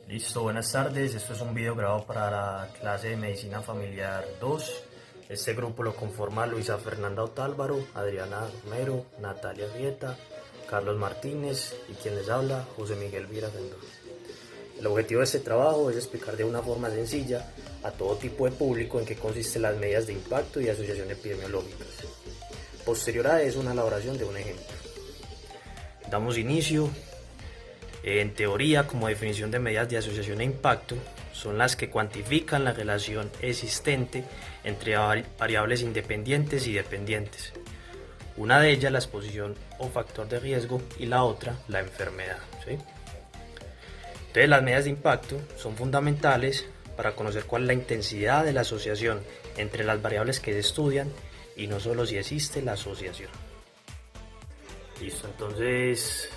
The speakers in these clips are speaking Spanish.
Listo, buenas tardes. Esto es un video grabado para la clase de Medicina Familiar 2. Este grupo lo conforma Luisa Fernanda Otálvaro, Adriana Romero, Natalia Rieta, Carlos Martínez y quien les habla, José Miguel Vira Rendón. El objetivo de este trabajo es explicar de una forma sencilla a todo tipo de público en qué consisten las medidas de impacto y asociación epidemiológicas. Posterior a eso, una elaboración de un ejemplo. Damos inicio. En teoría, como definición de medidas de asociación e impacto, son las que cuantifican la relación existente entre variables independientes y dependientes. Una de ellas la exposición o factor de riesgo y la otra la enfermedad. ¿Sí? Entonces, las medidas de impacto son fundamentales para conocer cuál es la intensidad de la asociación entre las variables que se estudian y no solo si existe la asociación. Listo, entonces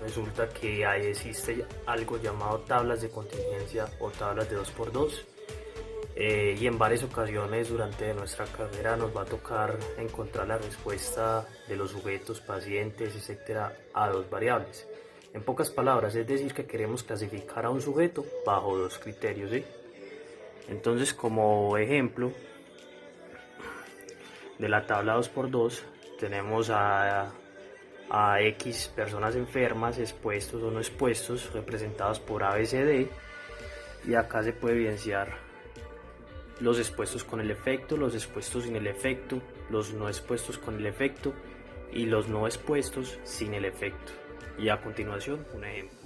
resulta que ahí existe algo llamado tablas de contingencia o tablas de 2x2 y en varias ocasiones durante nuestra carrera nos va a tocar encontrar la respuesta de los sujetos, pacientes, etcétera, a dos variables. En pocas palabras, es decir, que queremos clasificar a un sujeto bajo dos criterios, ¿sí? Entonces, como ejemplo de la tabla 2x2 tenemos a X personas enfermas, expuestos o no expuestos, representados por A, B, C, D, y acá se puede evidenciar los expuestos con el efecto, los expuestos sin el efecto, los no expuestos con el efecto y los no expuestos sin el efecto. Y a continuación, un ejemplo.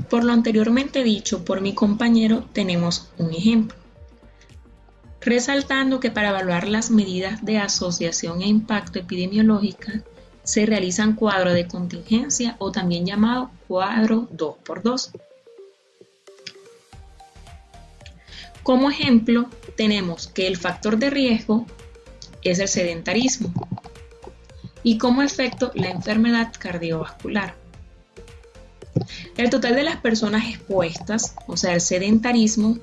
Por lo anteriormente dicho por mi compañero, tenemos un ejemplo. Resaltando que para evaluar las medidas de asociación e impacto epidemiológica se realizan cuadros de contingencia o también llamado cuadro 2x2. Como ejemplo, tenemos que el factor de riesgo es el sedentarismo y como efecto la enfermedad cardiovascular. El total de las personas expuestas, o sea, el sedentarismo,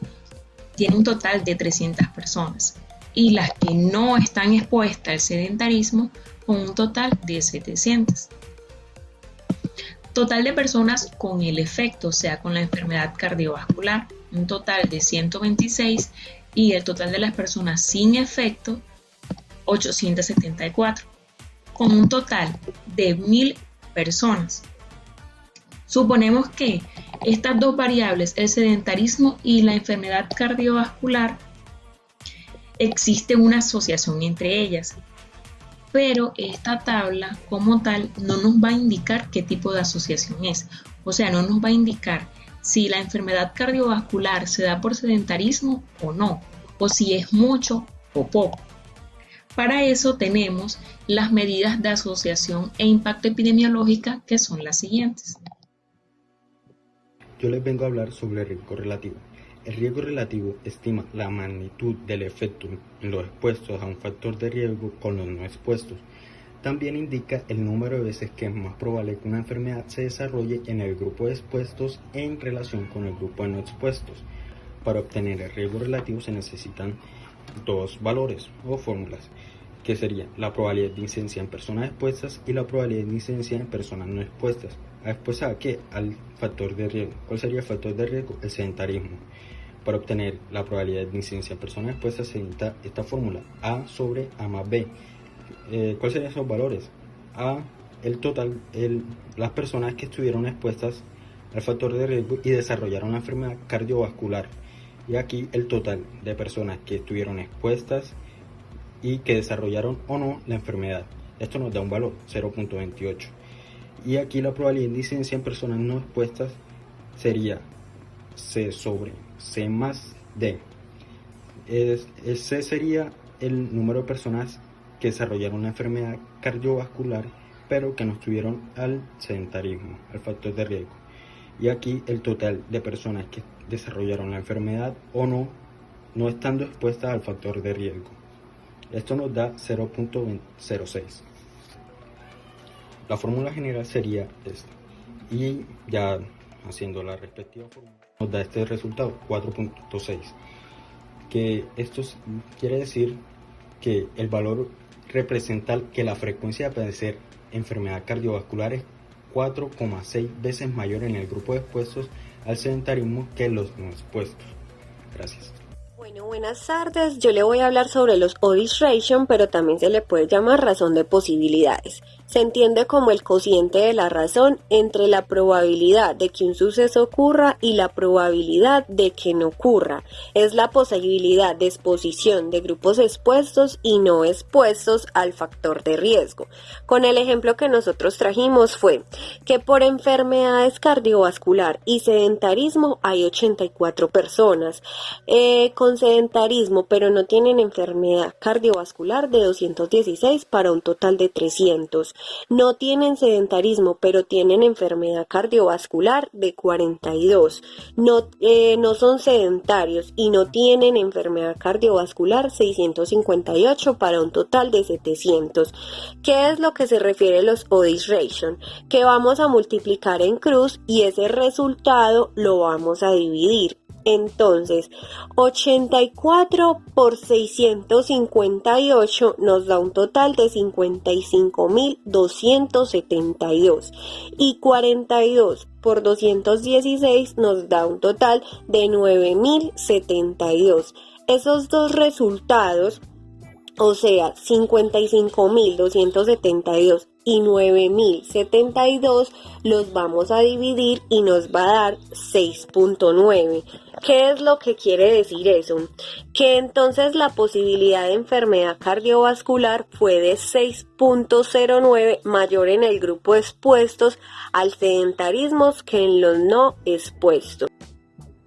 tiene un total de 300 personas y las que no están expuestas al sedentarismo con un total de 700. Total de personas con el efecto, o sea, con la enfermedad cardiovascular, un total de 126 y el total de las personas sin efecto, 874, con un total de 1000 personas. Suponemos que estas dos variables, el sedentarismo y la enfermedad cardiovascular, existe una asociación entre ellas, pero esta tabla como tal no nos va a indicar qué tipo de asociación es, o sea, no nos va a indicar si la enfermedad cardiovascular se da por sedentarismo o no, o si es mucho o poco. Para eso tenemos las medidas de asociación e impacto epidemiológica, que son las siguientes. Yo les vengo a hablar sobre el riesgo relativo. El riesgo relativo estima la magnitud del efecto en los expuestos a un factor de riesgo con los no expuestos. También indica el número de veces que es más probable que una enfermedad se desarrolle en el grupo de expuestos en relación con el grupo de no expuestos. Para obtener el riesgo relativo se necesitan dos valores o fórmulas, que sería la probabilidad de incidencia en personas expuestas y la probabilidad de incidencia en personas no expuestas. ¿Expuesta a qué? Al factor de riesgo. ¿Cuál sería el factor de riesgo? El sedentarismo. Para obtener la probabilidad de incidencia en personas expuestas se necesita esta fórmula, A sobre A más B. ¿Cuáles serían esos valores? A, el total, las personas que estuvieron expuestas al factor de riesgo y desarrollaron la enfermedad cardiovascular. Y aquí el total de personas que estuvieron expuestas y que desarrollaron o no la enfermedad. Esto nos da un valor, 0.28. Y aquí la probabilidad de incidencia en personas no expuestas sería C sobre C más D. C sería el número de personas que desarrollaron la enfermedad cardiovascular pero que no estuvieron al sedentarismo, al factor de riesgo. Y aquí el total de personas que desarrollaron la enfermedad o no estando expuestas al factor de riesgo. Esto nos da 0.06. La fórmula general sería esta. Y ya haciendo la respectiva fórmula, nos da este resultado, 4.6. Que esto quiere decir que el valor representa que la frecuencia de padecer enfermedad cardiovascular es 4,6 veces mayor en el grupo de expuestos al sedentarismo que los no expuestos. Gracias. Bueno, buenas tardes. Yo le voy a hablar sobre los odds ratio, pero también se le puede llamar razón de posibilidades. Se entiende como el cociente de la razón entre la probabilidad de que un suceso ocurra y la probabilidad de que no ocurra. Es la posibilidad de exposición de grupos expuestos y no expuestos al factor de riesgo. Con el ejemplo que nosotros trajimos fue que por enfermedades cardiovascular y sedentarismo hay 84 personas con sedentarismo, pero no tienen enfermedad cardiovascular de 216 para un total de 300. No tienen sedentarismo, pero tienen enfermedad cardiovascular de 42. No son sedentarios y no tienen enfermedad cardiovascular 658 para un total de 700. ¿Qué es lo que se refiere a los odds ratio? Que vamos a multiplicar en cruz y ese resultado lo vamos a dividir. Entonces, 84 por 658 nos da un total de 55.272 y 42 por 216 nos da un total de 9.072. Esos dos resultados, o sea, 55.272 y 9.072, los vamos a dividir y nos va a dar 6.9. ¿Qué es lo que quiere decir eso? Que entonces la posibilidad de enfermedad cardiovascular fue de 6.09 mayor en el grupo de expuestos al sedentarismo que en los no expuestos.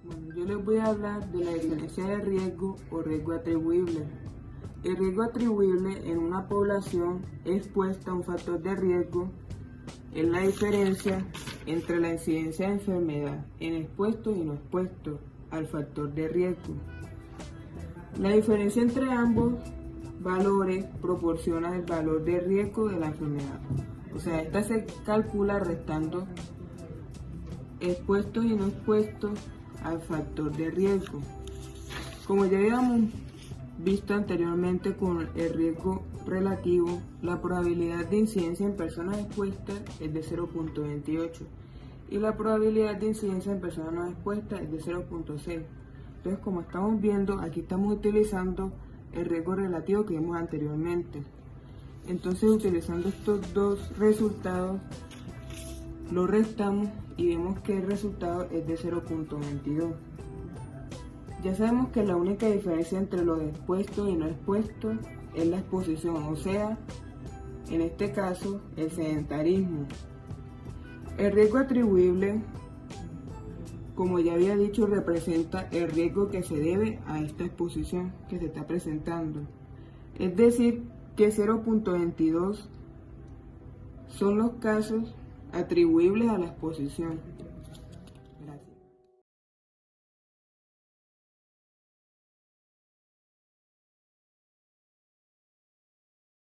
Bueno, yo les voy a hablar de la diferencia de riesgo o riesgo atribuible. El riesgo atribuible en una población expuesta a un factor de riesgo es la diferencia entre la incidencia de enfermedad en expuestos y no expuestos al factor de riesgo. La diferencia entre ambos valores proporciona el valor de riesgo de la enfermedad. O sea, esta se calcula restando expuestos y no expuestos al factor de riesgo. Como ya habíamos visto anteriormente con el riesgo relativo, la probabilidad de incidencia en personas expuestas es de 0.28 y la probabilidad de incidencia en personas no expuestas es de 0.6. Entonces, como estamos viendo, aquí estamos utilizando el riesgo relativo que vimos anteriormente. Entonces, utilizando estos dos resultados, lo restamos y vemos que el resultado es de 0.22. Ya sabemos que la única diferencia entre los expuestos y no expuestos es la exposición, o sea, en este caso, el sedentarismo. El riesgo atribuible, como ya había dicho, representa el riesgo que se debe a esta exposición que se está presentando. Es decir, que 0.22 son los casos atribuibles a la exposición.